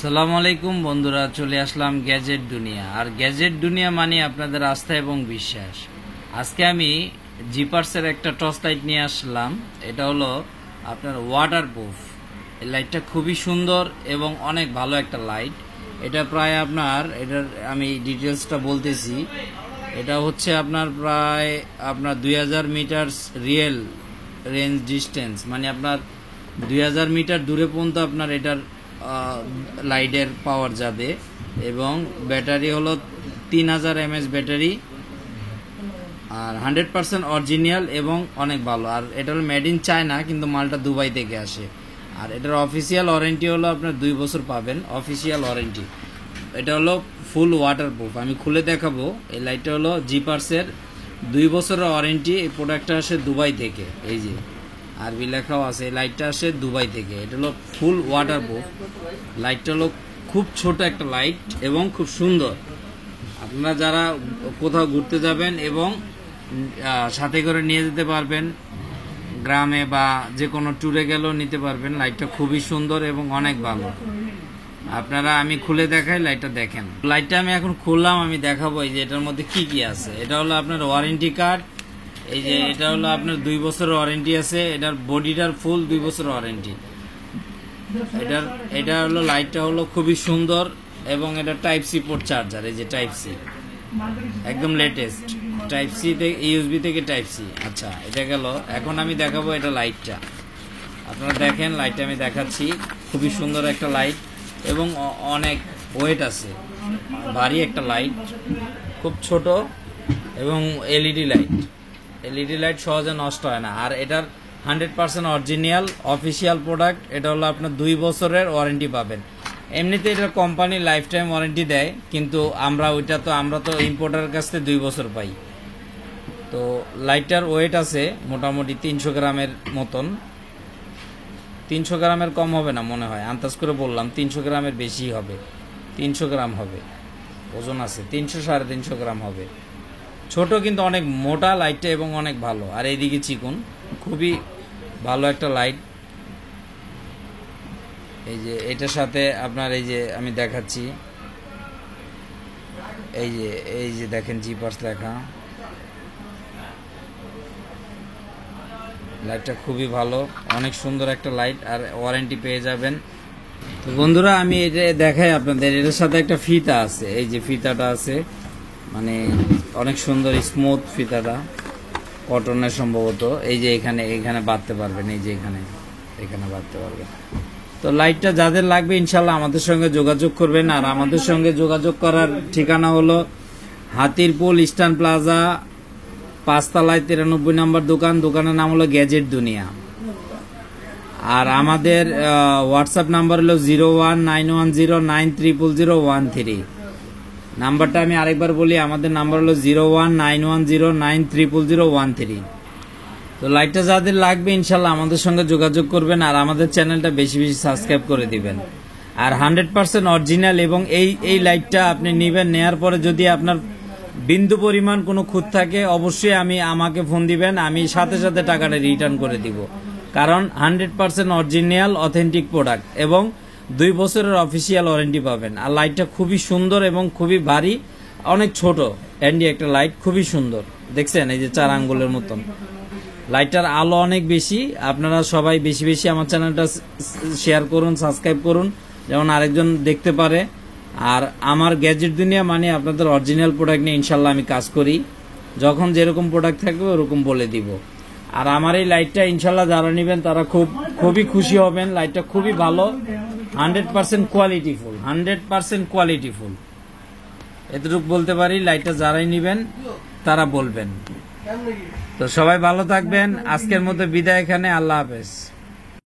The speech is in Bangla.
আসসালামু আলাইকুম বন্ধুরা, চলে আসলাম গ্যাজেট দুনিয়া। আর গ্যাজেট দুনিয়া মানে আপনাদের আস্থা এবং বিশ্বাস। আজকে আমি জিপার্সের একটা টর্চ লাইট নিয়ে আসলাম। এটা হলো আপনার ওয়াটারপ্রুফ। এই লাইটটা খুবই সুন্দর এবং অনেক ভালো একটা লাইট। এটা প্রায় এটার আমি ডিটেলসটা বলতেছি। এটা হচ্ছে প্রায় 2000 মিটার রিয়েল রেঞ্জ ডিস্টেন্স, মানে 2000 মিটার দূরে পর্যন্ত এটার লাইটের পাওয়ার যাবে। এবং ব্যাটারি হলো 3000 mAh ব্যাটারি, আর 100% অরিজিনাল এবং অনেক ভালো। আর এটা হলো মেড ইন চায়না, কিন্তু মালটা দুবাই থেকে আসে। আর এটার অফিসিয়াল ওয়ারেন্টি হলো 2 বছর পাবেন অফিসিয়াল ওয়ারেন্টি। এটা হলো ফুল ওয়াটারপ্রুফ। আমি খুলে দেখাবো। এই লাইটটা হলো জিপার্সের 2 বছরের ওয়ারেন্টি। এই প্রোডাক্টটা আসে দুবাই থেকে। এই যে আরবি লেখাও আছে, এই লাইটটা আসে দুবাই থেকে। এটা হলো ফুল ওয়াটারপ্রুফ। লাইটটা হলো খুব ছোট একটা লাইট এবং খুব সুন্দর। আপনারা যারা কোথাও ঘুরতে যাবেন এবং সাথে করে নিয়ে যেতে পারবেন, গ্রামে বা যে কোনো ট্যুরে গেলেও নিতে পারবেন। লাইটটা খুবই সুন্দর এবং অনেক ভালো। আমি খুলে দেখাই, লাইটটা দেখেন। লাইটটা আমি এখন খুললাম, আমি দেখাবো এই যে এটার মধ্যে কি কি আছে। এটা হলো আপনার ওয়ারেন্টি কার্ড। এই যে এটা হলো 2 বছরের ওয়ারেন্টি আছে। এটার বডিটার ফুল 2 বছরের ওয়ারেন্টি। এটা হলো লাইটটা হলো খুবই সুন্দর এবং এটা টাইপ সি পোর্ট চার্জার। এই যে টাইপ সি, একদম লেটেস্ট টাইপ সি থেকে, ইউএসবি থেকে টাইপ সি। আচ্ছা, এটা গেল। এখন আমি দেখাবো এটা লাইটটা। আপনারা দেখেন, লাইটটা আমি দেখাচ্ছি। খুবই সুন্দর একটা লাইট এবং অনেক ওয়েট আছে, ভারী একটা লাইট, খুব ছোট এবং এলইডি লাইট সহজে নষ্ট হয় না। আর এটার 100% অরিজিনাল অফিসিয়াল প্রোডাক্ট। এটা হলো 2 বছরের ওয়ারেন্টি পাবেন। এমনিতে এটার কোম্পানি লাইফ টাইম ওয়ারেন্টি দেয়, কিন্তু আমরা তো ইম্পোর্টারের কাছ থেকে 2 বছর পাই। তো লাইটটার ওয়েট আছে মোটামুটি 300 গ্রামের মতন। 300 গ্রামের কম হবে না মনে হয়, আন্দাজ করে বললাম। 300 গ্রামের বেশি হবে, 300 গ্রাম হবে ওজন আছে। 300-350 গ্রাম হবে। ছোট কিন্তু অনেক মোটা লাইটটা এবং অনেক ভালো। আর এইদিকে চিকুন, খুবই ভালো একটা লাইট। এই যে এটার সাথে এই যে আমি দেখাচ্ছি, এই যে দেখেন জিপার্স লেখা। লাইটটা খুবই ভালো, অনেক সুন্দর একটা লাইট, আর ওয়ারেন্টি পেয়ে যাবেন। তো বন্ধুরা, আমি এটা দেখাই আপনাদের। এটার সাথে একটা ফিতা আছে। এই যে ফিতাটা আছে, মানে অনেক সুন্দর স্মুথ ফিতাটা, কটনের সম্ভবত। এই যে এখানে বাঁধতে পারবেন। এই যে এখানে বাঁধতে পারবেন। তো লাইটটা যাদের লাগবে ইনশাল্লাহ আমাদের সঙ্গে যোগাযোগ করবেন। আর আমাদের সঙ্গে যোগাযোগ করার ঠিকানা হলো হাতিরপুল ইস্টার্ন প্লাজা, 5 তলায় 93 নম্বর দোকান। দোকানের নাম হলো গ্যাজেট দুনিয়া। আর আমাদের হোয়াটসঅ্যাপ নাম্বার হলো 01910930013। নাম্বারটা আমি আরেকবার বলি, আমাদের নাম্বার হলো 01910930013। তো লাইটটা যাদের লাগবে ইনশাল্লাহ আমাদের সঙ্গে যোগাযোগ করবেন। আর আমাদের চ্যানেলটা বেশি বেশি সাবস্ক্রাইব করে দিবেন। আর 100% অরিজিনাল। এবং এই লাইটটা আপনি নেবেন, নেয়ার পরে যদি আপনার বিন্দু পরিমাণ কোনো খুঁত থাকে অবশ্যই আমাকে ফোন দিবেন। আমি সাথে সাথে টাকাটা রিটার্ন করে দিব। কারণ 100% অরিজিনাল অথেন্টিক প্রোডাক্ট এবং 2 বছরের অফিসিয়াল ওয়ারেন্টি পাবেন। আর লাইটটা খুবই সুন্দর এবং খুবই ভারী, অনেক ছোট হ্যান্ডি একটা লাইট, খুবই সুন্দর। দেখছেন, এই যে 4 আঙ্গুলের মতন। লাইটটার আলো অনেক বেশি। আপনারা সবাই বেশি বেশি আমার চ্যানেলটা শেয়ার করুন, সাবস্ক্রাইব করুন, যেমন আরেকজন দেখতে পারে। আর আমার গ্যাজেট দুনিয়া মানে আপনাদের অরিজিনাল প্রোডাক্ট নিয়ে ইনশাল্লাহ আমি কাজ করি। যখন যেরকম প্রোডাক্ট থাকবে ওরকম বলে দিব। আর আমার এই লাইটটা ইনশাল্লাহ যারা নেবেন তারা খুবই খুশি হবেন। লাইটটা খুবই ভালো, 100% কোয়ালিটিফুল, 100% কোয়ালিটিফুল। এতটুকু বলতে পারি। লাইটটা যারাই নেবেন তারা বলবেন। তো সবাই ভালো থাকবেন। আজকের মতো বিদায় এখানে। আল্লাহ হাফেজ।